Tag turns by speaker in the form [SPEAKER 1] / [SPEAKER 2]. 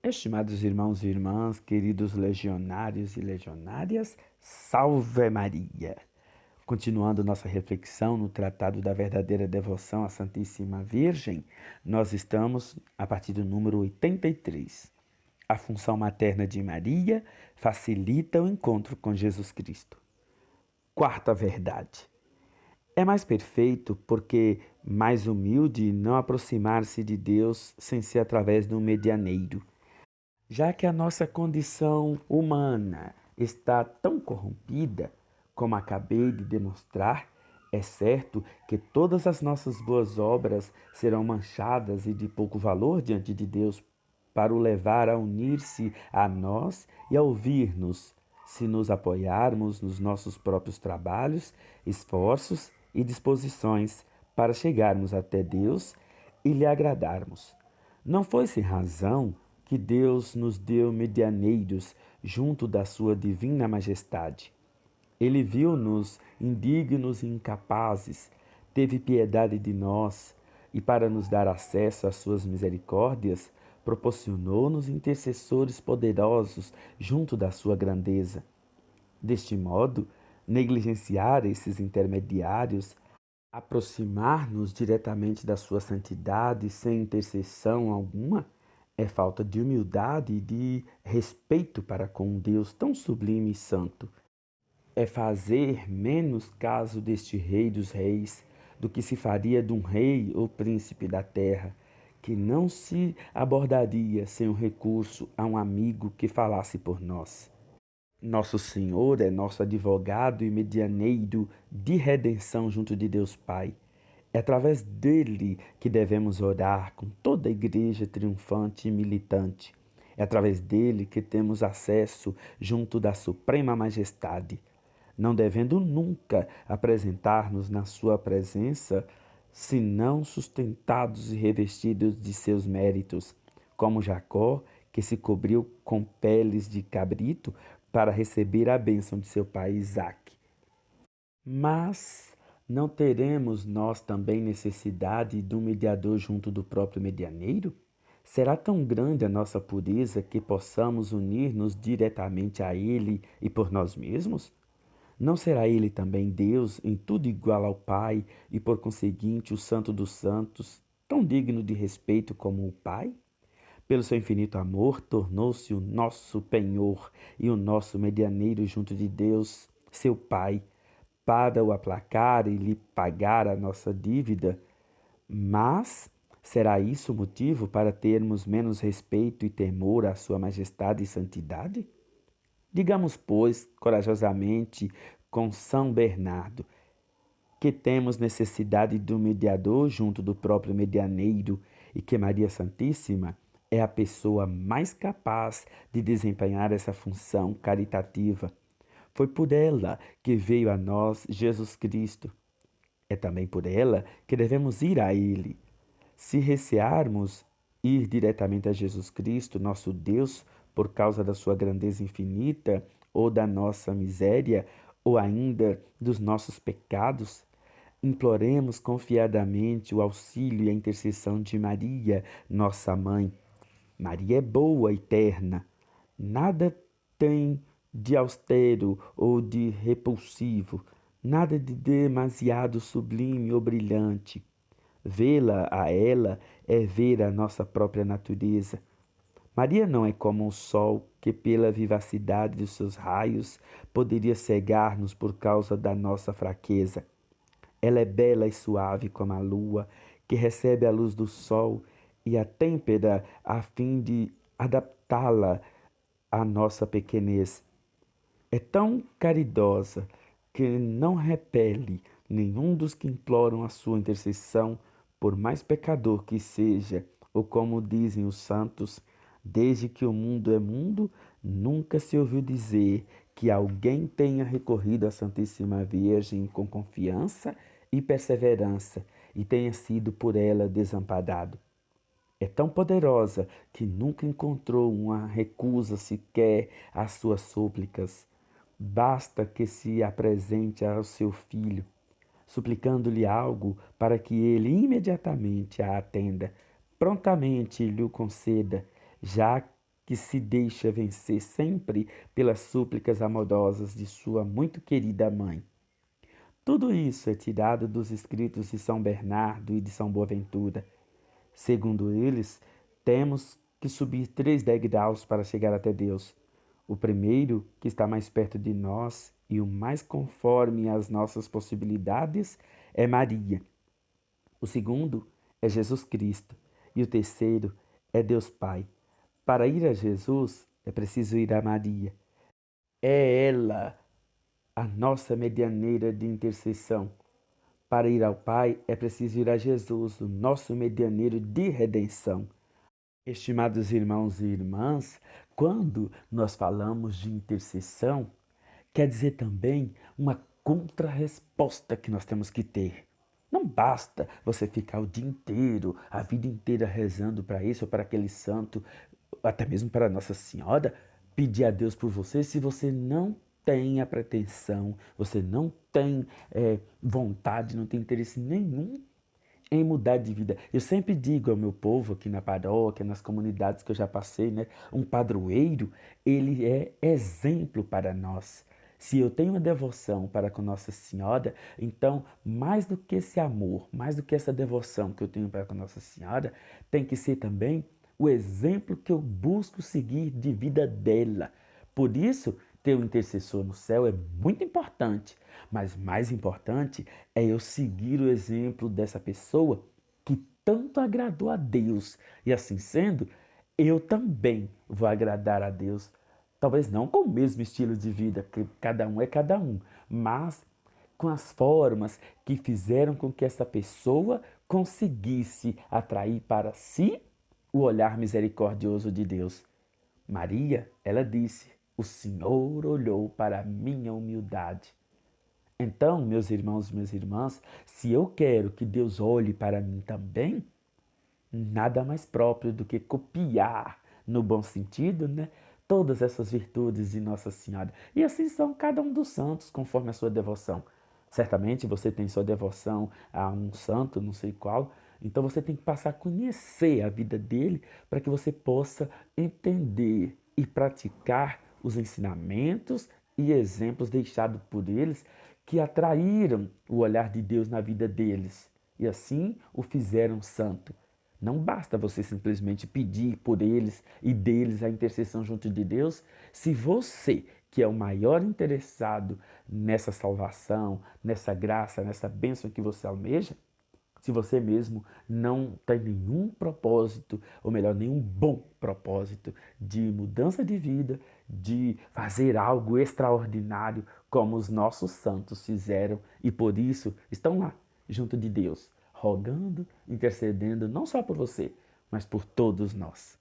[SPEAKER 1] Estimados irmãos e irmãs, queridos legionários e legionárias, salve Maria! Continuando nossa reflexão no Tratado da Verdadeira Devoção à Santíssima Virgem, nós estamos a partir do número 83. A função materna de Maria facilita o encontro com Jesus Cristo. Quarta verdade. É mais perfeito porque mais humilde não aproximar-se de Deus sem ser através de um medianeiro. Já que a nossa condição humana está tão corrompida, como acabei de demonstrar, é certo que todas as nossas boas obras serão manchadas e de pouco valor diante de Deus para o levar a unir-se a nós e a ouvir-nos, se nos apoiarmos nos nossos próprios trabalhos, esforços e disposições para chegarmos até Deus e lhe agradarmos. Não foi sem razão que Deus nos deu medianeiros junto da sua divina majestade. Ele viu-nos indignos e incapazes, teve piedade de nós e, para nos dar acesso às suas misericórdias, proporcionou-nos intercessores poderosos junto da sua grandeza. Deste modo, negligenciar esses intermediários, aproximar-nos diretamente da sua santidade sem intercessão alguma, é falta de humildade e de respeito para com um Deus tão sublime e santo. É fazer menos caso deste Rei dos Reis do que se faria de um rei ou príncipe da terra, que não se abordaria sem o recurso a um amigo que falasse por nós. Nosso Senhor é nosso advogado e medianeiro de redenção junto de Deus Pai. É através dele que devemos orar com toda a igreja triunfante e militante. É através dele que temos acesso junto da Suprema Majestade, não devendo nunca apresentar-nos na sua presença, senão sustentados e revestidos de seus méritos, como Jacó, que se cobriu com peles de cabrito para receber a bênção de seu pai Isaque. Mas não teremos nós também necessidade de um mediador junto do próprio medianeiro? Será tão grande a nossa pureza que possamos unir-nos diretamente a Ele e por nós mesmos? Não será Ele também Deus, em tudo igual ao Pai e por conseguinte o Santo dos Santos, tão digno de respeito como o Pai? Pelo seu infinito amor, tornou-se o nosso penhor e o nosso medianeiro junto de Deus, seu Pai, para o aplacar e lhe pagar a nossa dívida. Mas será isso motivo para termos menos respeito e temor à sua majestade e santidade? Digamos, pois, corajosamente, com São Bernardo, que temos necessidade de um mediador junto do próprio medianeiro e que Maria Santíssima é a pessoa mais capaz de desempenhar essa função caritativa. Foi por ela que veio a nós Jesus Cristo. É também por ela que devemos ir a Ele. Se recearmos ir diretamente a Jesus Cristo, nosso Deus, por causa da sua grandeza infinita, ou da nossa miséria, ou ainda dos nossos pecados, imploremos confiadamente o auxílio e a intercessão de Maria, nossa mãe. Maria é boa e terna, nada tem de austero ou de repulsivo, nada de demasiado sublime ou brilhante. Vê-la a ela é ver a nossa própria natureza. Maria não é como o sol que, pela vivacidade dos seus raios, poderia cegar-nos por causa da nossa fraqueza. Ela é bela e suave como a lua, que recebe a luz do sol e a têmpera a fim de adaptá-la à nossa pequenez. É tão caridosa que não repele nenhum dos que imploram a sua intercessão, por mais pecador que seja, ou como dizem os santos, desde que o mundo é mundo, nunca se ouviu dizer que alguém tenha recorrido à Santíssima Virgem com confiança e perseverança e tenha sido por ela desamparado. É tão poderosa que nunca encontrou uma recusa sequer às suas súplicas. Basta que se apresente ao seu filho, suplicando-lhe algo para que ele imediatamente a atenda, prontamente lhe o conceda, já que se deixa vencer sempre pelas súplicas amorosas de sua muito querida mãe. Tudo isso é tirado dos escritos de São Bernardo e de São Boaventura. Segundo eles, temos que subir 3 degraus para chegar até Deus. O primeiro, que está mais perto de nós e o mais conforme às nossas possibilidades, é Maria. O segundo é Jesus Cristo. E o terceiro é Deus Pai. Para ir a Jesus, é preciso ir a Maria. É ela a nossa medianeira de intercessão. Para ir ao Pai, é preciso ir a Jesus, o nosso medianeiro de redenção. Estimados irmãos e irmãs, quando nós falamos de intercessão, quer dizer também uma contrarresposta que nós temos que ter. Não basta você ficar o dia inteiro, a vida inteira rezando para isso ou para aquele santo, até mesmo para Nossa Senhora, pedir a Deus por você se você não tem a pretensão, você não tem vontade, não tem interesse nenhum em mudar de vida. Eu sempre digo ao meu povo aqui na paróquia, nas comunidades que eu já passei, né? Um padroeiro, ele é exemplo para nós. Se eu tenho uma devoção para com Nossa Senhora, então, mais do que esse amor, mais do que essa devoção que eu tenho para com Nossa Senhora, tem que ser também o exemplo que eu busco seguir de vida dela. Por isso, ter um intercessor no céu é muito importante, mas mais importante é eu seguir o exemplo dessa pessoa que tanto agradou a Deus. E assim sendo, eu também vou agradar a Deus. Talvez não com o mesmo estilo de vida, que cada um é cada um, mas com as formas que fizeram com que essa pessoa conseguisse atrair para si o olhar misericordioso de Deus. Maria, ela disse: "O Senhor olhou para a minha humildade." Então, meus irmãos e minhas irmãs, se eu quero que Deus olhe para mim também, nada mais próprio do que copiar, no bom sentido, né? Todas essas virtudes de Nossa Senhora. E assim são cada um dos santos, conforme a sua devoção. Certamente você tem sua devoção a um santo, não sei qual, então você tem que passar a conhecer a vida dele para que você possa entender e praticar os ensinamentos e exemplos deixados por eles que atraíram o olhar de Deus na vida deles e assim o fizeram santo. Não basta você simplesmente pedir por eles e deles a intercessão junto de Deus, se você, que é o maior interessado nessa salvação, nessa graça, nessa bênção que você almeja, se você mesmo não tem nenhum propósito, ou melhor, nenhum bom propósito de mudança de vida, de fazer algo extraordinário como os nossos santos fizeram e por isso estão lá, junto de Deus, rogando, intercedendo não só por você, mas por todos nós.